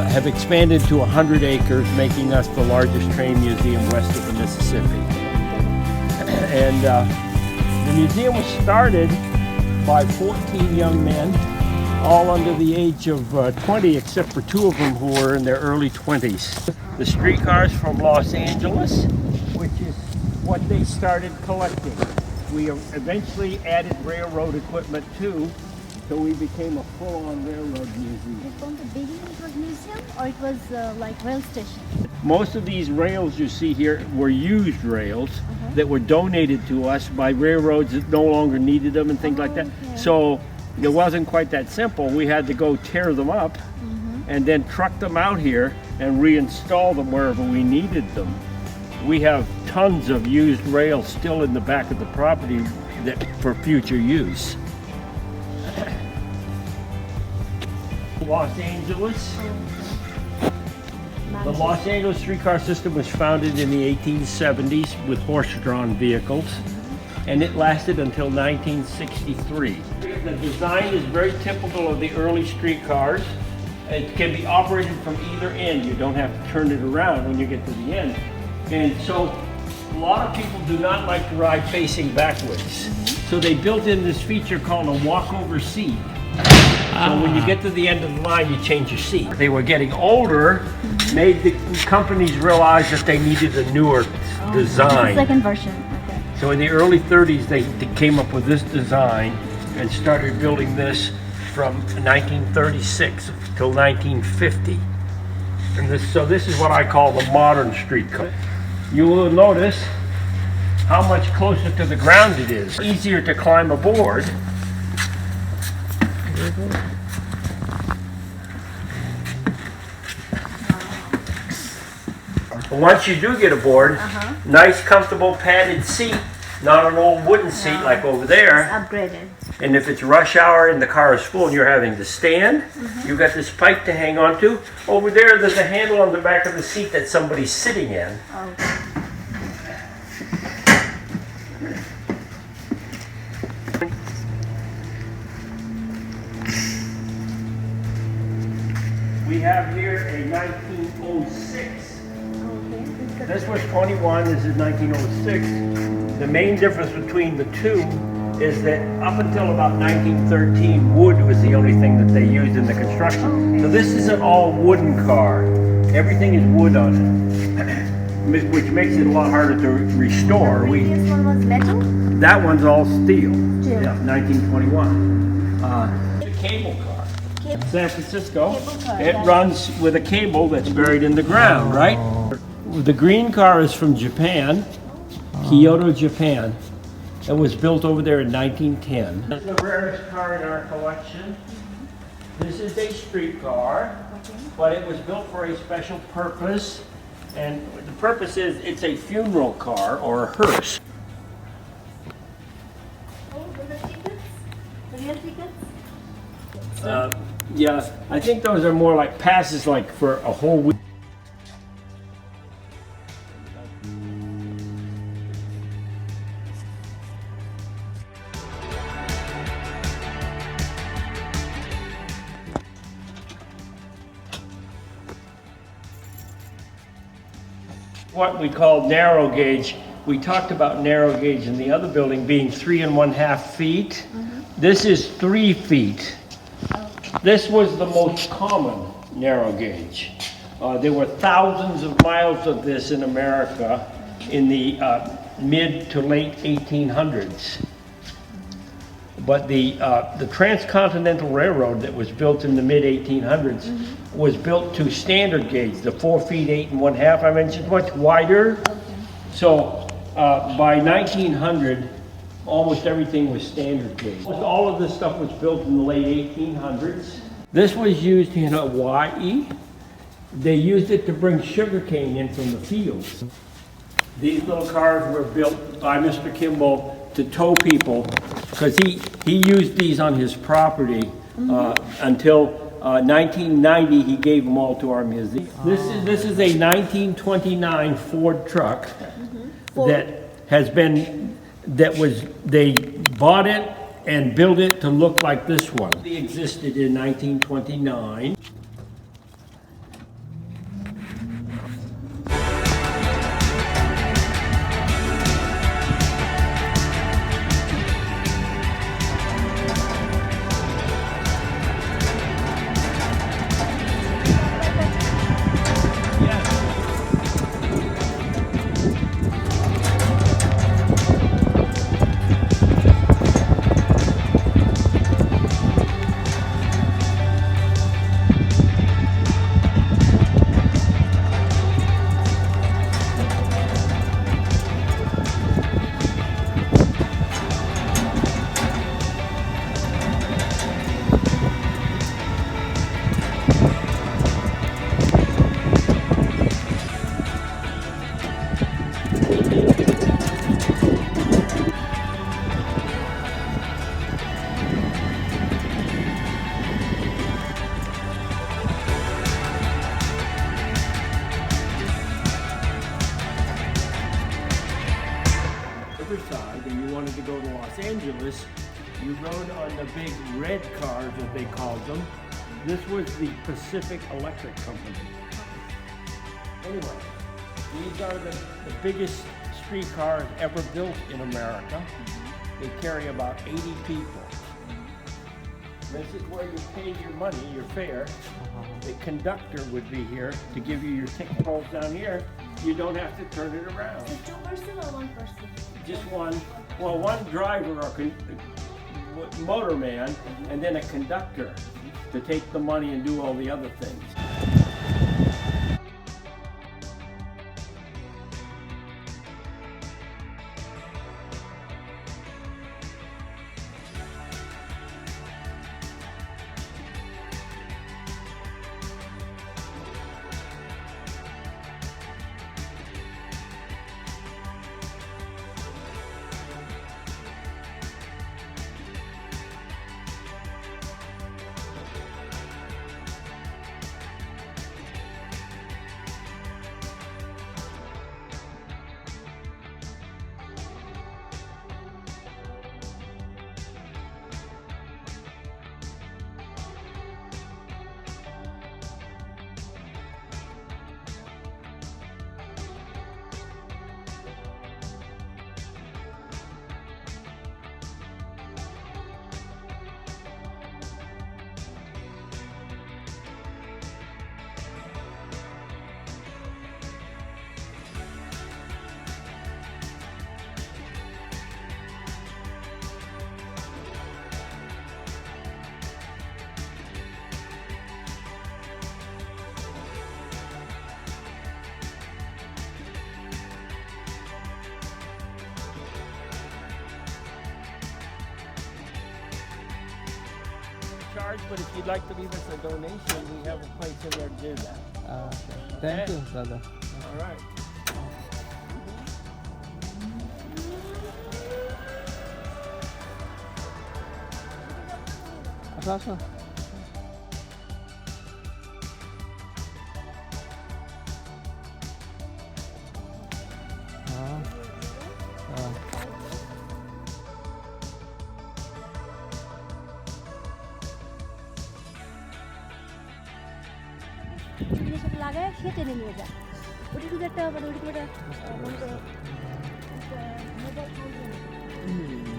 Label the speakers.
Speaker 1: have expanded to 100 acres, making us the largest train museum west of the Mississippi. And the museum was started by 14 young men, all under the age of 20, except for 2 of them who were in their early 20s. The streetcars from Los Angeles, which is what they started collecting. We eventually added railroad equipment too, so we became a full-on railroad museum.
Speaker 2: From the beginning it was museum, or it was like rail station?
Speaker 1: Most of these rails you see here were used rails that were donated to us by railroads that no longer needed them and things like that.
Speaker 2: Okay.
Speaker 1: So it wasn't quite that simple. We had to go tear them up and then truck them out here and reinstall them wherever we needed them. We have tons of used rails still in the back of the property that for future use. Los Angeles. The Los Angeles streetcar system was founded in the 1870s with horse-drawn vehicles, and it lasted until 1963. The design is very typical of the early streetcars. It can be operated from either end. You don't have to turn it around when you get to the end. And so a lot of people do not like to ride facing backwards. So they built in this feature called a walkover seat. So when you get to the end of the line, you change your seat. They were getting older, made the companies realize that they needed a newer design.
Speaker 2: The second version, okay.
Speaker 1: So in the early 30s, they came up with this design and started building this from 1936 till 1950. And so this is what I call the modern streetcar. You will notice how much closer to the ground it is. Easier to climb aboard. Once you do get aboard, nice comfortable padded seat, not an old wooden seat like over there.
Speaker 2: It's upgraded.
Speaker 1: And if it's rush hour and the car is full and you're having to stand, you've got this pipe to hang on to. Over there's a handle on the back of the seat that somebody's sitting in.
Speaker 2: Okay.
Speaker 1: We have here a 1906. This was 21, this is 1906. The main difference between the two is that up until about 1913, wood was the only thing that they used in the construction. So this is an all wooden car. Everything is wood on it, which makes it a lot harder to restore.
Speaker 2: The previous one was metal?
Speaker 1: That one's all steel.
Speaker 2: Steel.
Speaker 1: Yeah, 1921. It's a cable car. San Francisco. It runs with a cable that's buried in the ground, right? The green car is from Japan, Kyoto, Japan. It was built over there in 1910. This is the rarest car in our collection. This is a street car, but it was built for a special purpose. And the purpose is it's a funeral car or a hearse.
Speaker 2: Oh, the tickets? The real tickets?
Speaker 1: Yeah, I think those are more like passes like for a whole week. What we call narrow gauge. We talked about narrow gauge in the other building being 3 1/2 feet. This is 3 feet. This was the most common narrow gauge. There were thousands of miles of this in America in the mid to late 1800s. But the Transcontinental Railroad that was built in the mid 1800s was built to standard gauge, the 4 feet 8 1/2 I mentioned, much wider. So by 1900, almost everything was standard gauge. All of this stuff was built in the late 1800s. This was used in Hawaii. They used it to bring sugarcane in from the fields. These little cars were built by Mr. Kimball to tow people because he used these on his property until 1990. He gave them all to our museum. This is a 1929 Ford truck they bought it and built it to look like this one. It existed in 1929. wanted to go to Los Angeles, you rode on the big red cars, as they called them. This was the Pacific Electric Company. Anyway, these are the biggest streetcars ever built in America. They carry about 80 people. This is where you pay your money, your fare. The conductor would be here to give you your ticket. Rolls down here, you don't have to turn it around.
Speaker 2: So 2 person or 1 person?
Speaker 1: Just one, well, one driver or motorman, and then a conductor to take the money and do all the other things. Charge, but if you'd like to leave us a donation, we have a place in there to do that.
Speaker 3: Okay. Thank you, brother.
Speaker 1: All right.
Speaker 3: Asal.
Speaker 2: জিনিস লাগায় সে টেনে নিয়ে যায় ওটি কিন্তু একটা মানে ওটি একটা মোবাইল ফোন